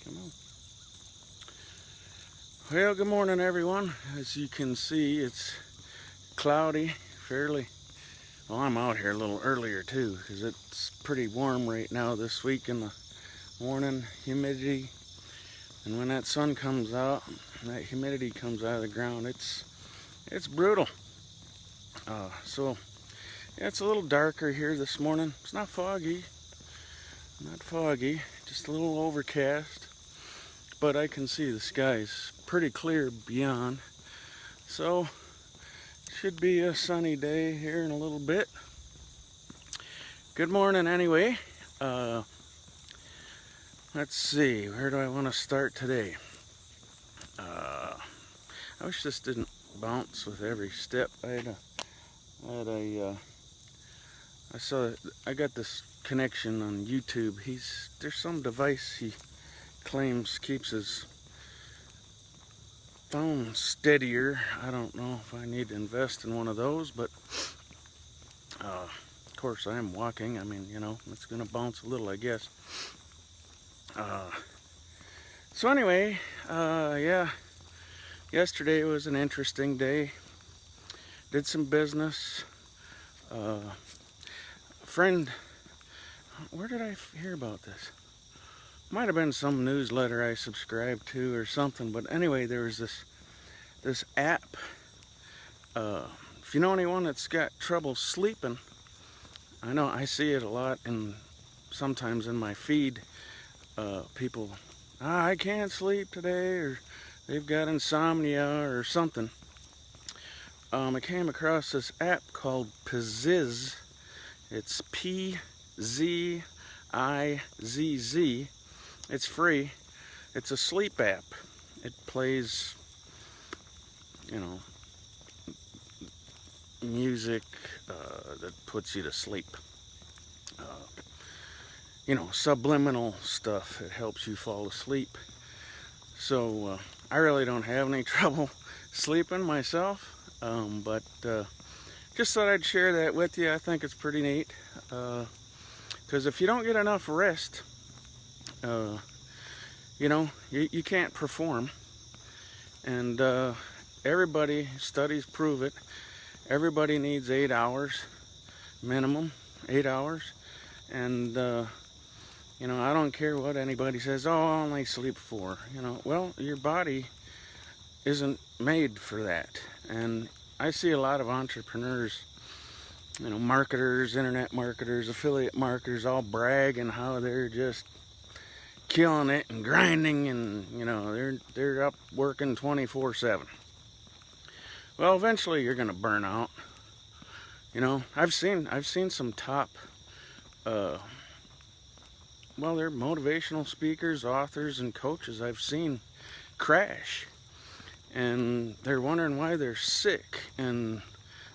Come on. Well, good morning, everyone. As you can see, it's cloudy, fairly. Well, I'm out here a little earlier too, because it's pretty warm right now this week in the morning. Humidity, and when that sun comes out, that humidity comes out of the ground. It's brutal. So yeah, it's a little darker here this morning. It's not foggy, just a little overcast. But I can see the skies pretty clear beyond. So should be a sunny day here in a little bit. Good morning anyway. Let's see, where do I want to start today? I wish this didn't bounce with every step. I got this connection on YouTube. There's some device he claims keeps his phone steadier. I don't know if I need to invest in one of those, but of course I am walking. I mean, it's gonna bounce a little, I guess. So anyway, yeah, yesterday was an interesting day. Did some business. A friend, where did I hear about this? Might have been some newsletter I subscribed to or something, but anyway, there was this app. If you know anyone that's got trouble sleeping, I know I see it a lot, and sometimes in my feed, people, I can't sleep today, or they've got insomnia or something. I came across this app called Pizizz. It's P-Z-I-Z-Z. It's free. It's a sleep app. It plays, music that puts you to sleep. Subliminal stuff. It helps you fall asleep. So I really don't have any trouble sleeping myself, but just thought I'd share that with you. I think it's pretty neat, because if you don't get enough rest, you can't perform. And studies prove it, everybody needs 8 hours minimum, 8 hours. And I don't care what anybody says, oh, I only sleep 4. Well, your body isn't made for that. And I see a lot of entrepreneurs, marketers, internet marketers, affiliate marketers, all bragging how they're just killing it and grinding, and they're up working 24/7. Well, eventually you're gonna burn out. I've seen some top they're motivational speakers, authors, and coaches I've seen crash, and they're wondering why they're sick and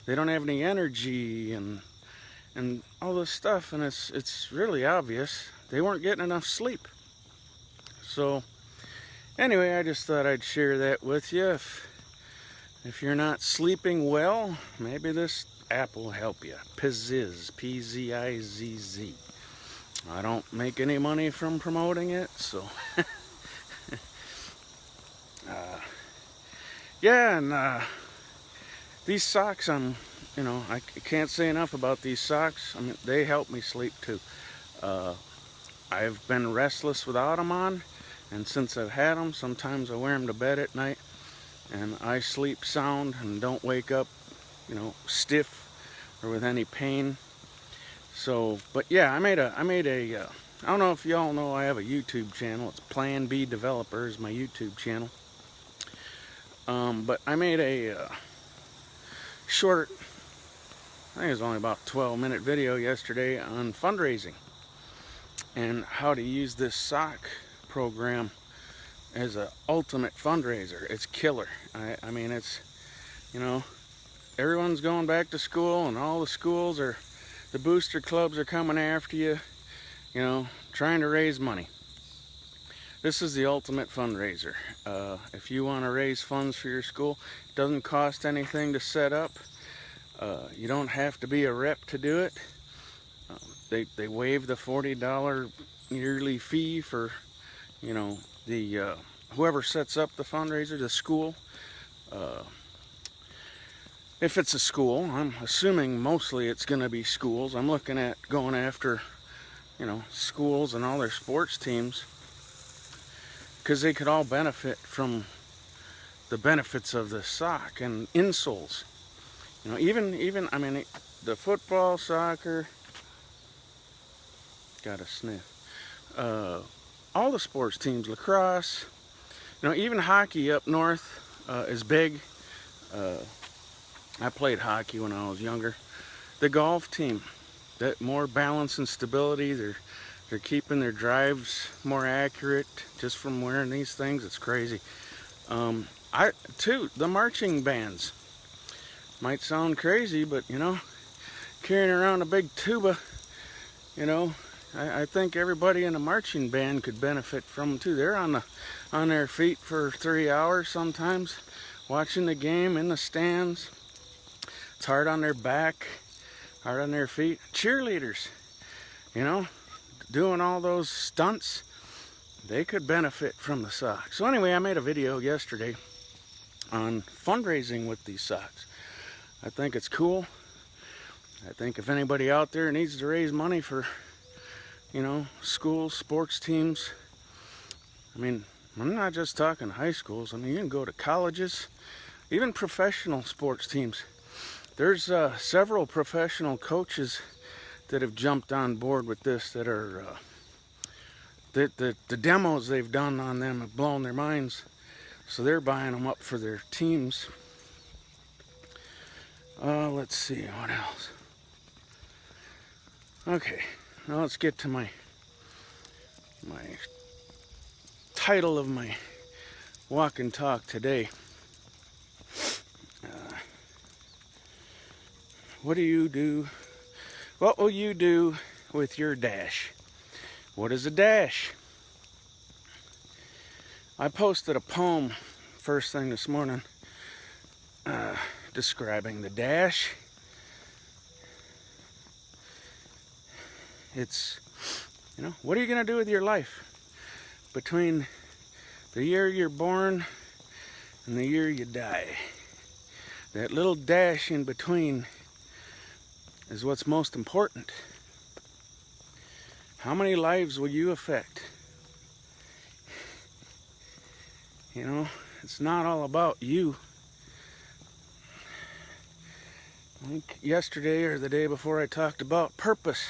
they don't have any energy and all this stuff, and it's really obvious they weren't getting enough sleep. So anyway, I just thought I'd share that with you. If you're not sleeping well, maybe this app will help you. Pizizz, P-Z-I-Z-Z. I don't make any money from promoting it, so yeah. And these socks, I can't say enough about these socks. I mean, they help me sleep too. I've been restless without them on, and since I've had them, sometimes I wear them to bed at night, and I sleep sound and don't wake up, stiff or with any pain. So, but yeah, I made a I don't know if y'all know, I have a YouTube channel. It's Plan B Developer is my YouTube channel. But I made a short, I think it was only about 12-minute video yesterday on fundraising and how to use this sock program as an ultimate fundraiser. It's killer. I mean, it's, everyone's going back to school, and all the schools the booster clubs are coming after you, trying to raise money. This is the ultimate fundraiser. If you want to raise funds for your school, it doesn't cost anything to set up. You don't have to be a rep to do it. They waive the $40 yearly fee for you know, the whoever sets up the fundraiser, the school. If it's a school, I'm assuming mostly it's going to be schools. I'm looking at going after, you know, schools and all their sports teams, because they could all benefit from the benefits of the sock and insoles. You know, even I mean, the football, soccer, got a sniff. All the sports teams, lacrosse, you know, even hockey up north is big. I played hockey when I was younger. The golf team, that more balance and stability. They're keeping their drives more accurate just from wearing these things. It's crazy. The marching bands might sound crazy, but you know, carrying around a big tuba, you know, I think everybody in a marching band could benefit from them too. They're on their feet for 3 hours sometimes, watching the game in the stands. It's hard on their back, hard on their feet. Cheerleaders, you know, doing all those stunts, they could benefit from the socks. So anyway, I made a video yesterday on fundraising with these socks. I think it's cool. I think if anybody out there needs to raise money for, you know, schools, sports teams, I mean, I'm not just talking high schools. I mean, you can go to colleges, even professional sports teams. There's several professional coaches that have jumped on board with this, that are the demos they've done on them have blown their minds, so they're buying them up for their teams. Let's see what else. Okay, now let's get to my title of my walk and talk today. What will you do with your dash? What is a dash? I posted a poem first thing this morning describing the dash. It's, you know, what are you going to do with your life between the year you're born and the year you die? That little dash in between is what's most important. How many lives will you affect? You know, it's not all about you. I think yesterday or the day before I talked about purpose.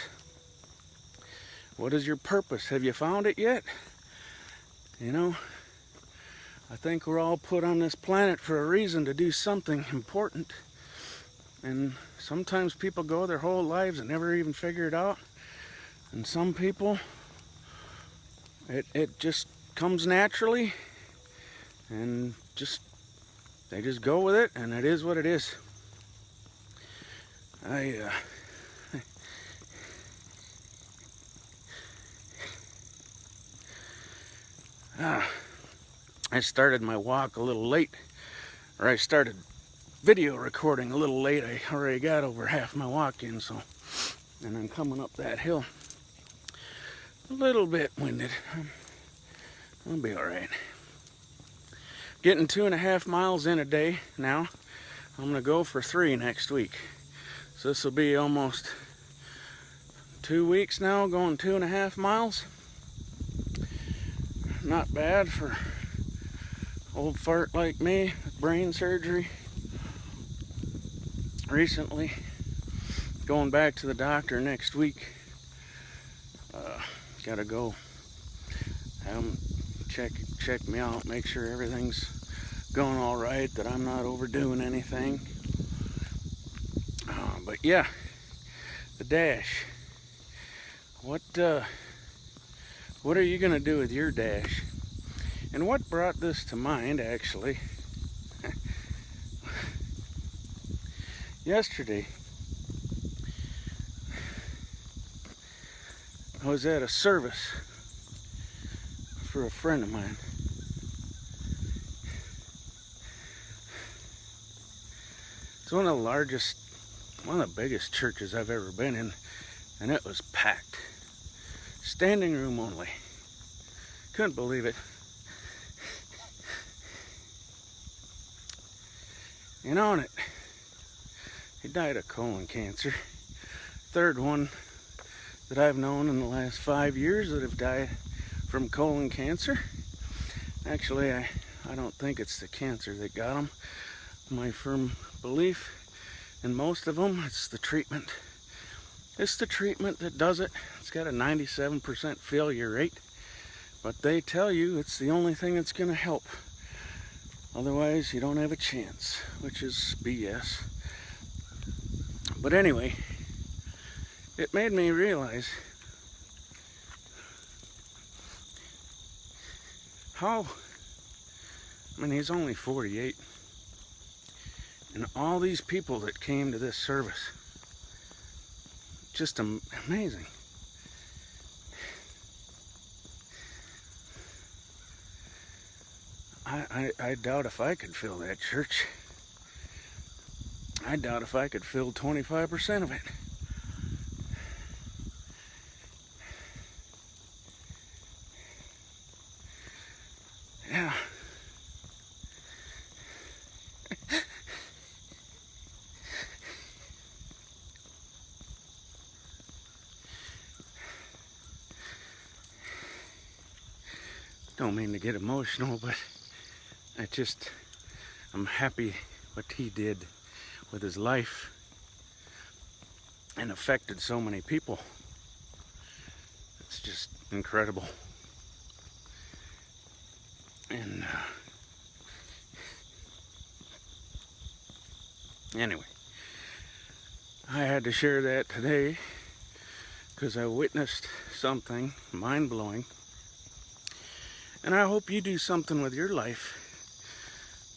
What is your purpose? Have you found it yet? You know, I think we're all put on this planet for a reason, to do something important. And sometimes people go their whole lives and never even figure it out. And some people, it just comes naturally, and they just go with it, and it is what it is. I started my walk a little late, or I started video recording a little late. I already got over half my walk in, and I'm coming up that hill a little bit winded. I'll be all right. Getting 2.5 miles in a day now. I'm gonna go for 3 next week. So this will be almost 2 weeks now, going 2.5 miles. Not bad for old fart like me with brain surgery recently. Going back to the doctor next week. Gotta go have them check me out, make sure everything's going all right, that I'm not overdoing anything. But yeah, the dash. What are you gonna do with your dash? And what brought this to mind, actually, yesterday I was at a service for a friend of mine. It's one of the biggest churches I've ever been in, and it was packed. Standing room only. Couldn't believe it. And on it, he died of colon cancer. Third one that I've known in the last 5 years that have died from colon cancer. Actually, I don't think it's the cancer that got them. My firm belief in most of them, it's the treatment. It's the treatment that does it. It's got a 97% failure rate, but they tell you it's the only thing that's going to help. Otherwise, you don't have a chance, which is BS. But anyway, it made me realize how, I mean, he's only 48. And all these people that came to this service, just amazing. I doubt if I could fill that church. I doubt if I could fill 25% of it. Yeah. Don't mean to get emotional, but I'm happy what he did with his life and affected so many people. It's just incredible. And anyway, I had to share that today because I witnessed something mind-blowing. And I hope you do something with your life,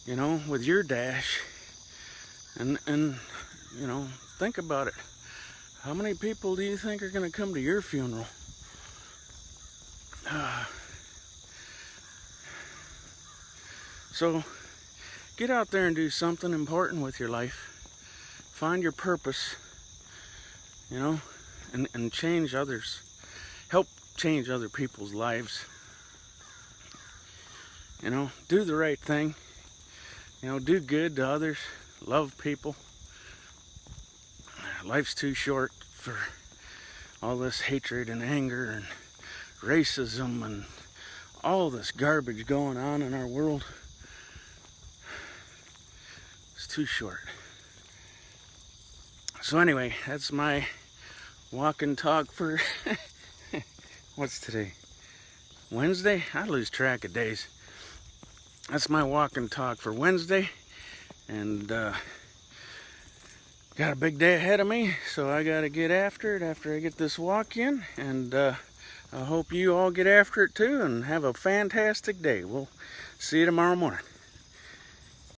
you know, with your dash. And you know, think about it. How many people do you think are going to come to your funeral? So, get out there and do something important with your life. Find your purpose, you know, and change others. Help change other people's lives. You know, do the right thing. You know, do good to others. Love people. Life's too short for all this hatred and anger and racism and all this garbage going on in our world. It's too short. So anyway, that's my walk and talk for what's today? Wednesday? I lose track of days. That's my walk and talk for Wednesday, and got a big day ahead of me, so I gotta get after it after I get this walk in, and I hope you all get after it too and have a fantastic day. We'll see you tomorrow morning.